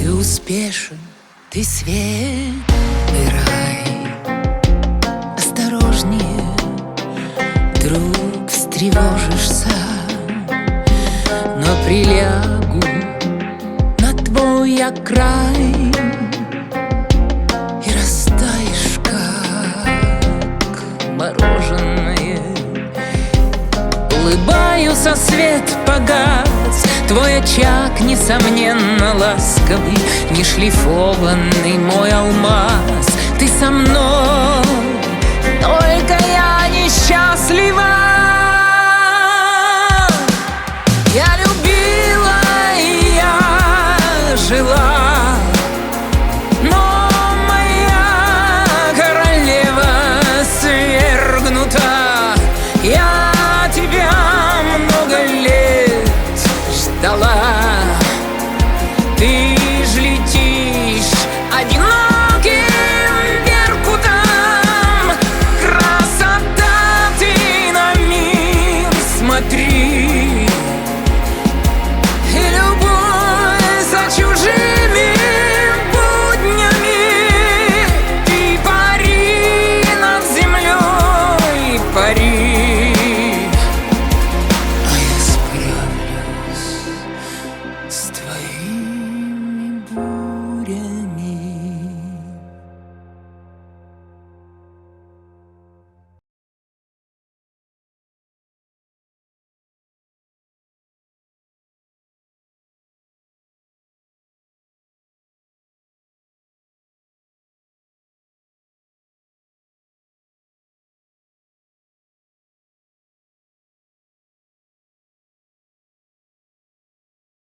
Ты успешен, ты свет и рай. Осторожнее, вдруг встревожишься, но прилягу на твой край и растаешь, как мороженое. Улыбаюся, свет погас, твой очаг, несомненно, ласковый, нешлифованный мой алмаз. Ты со мной, только я несчастлива. Я любила, и я жила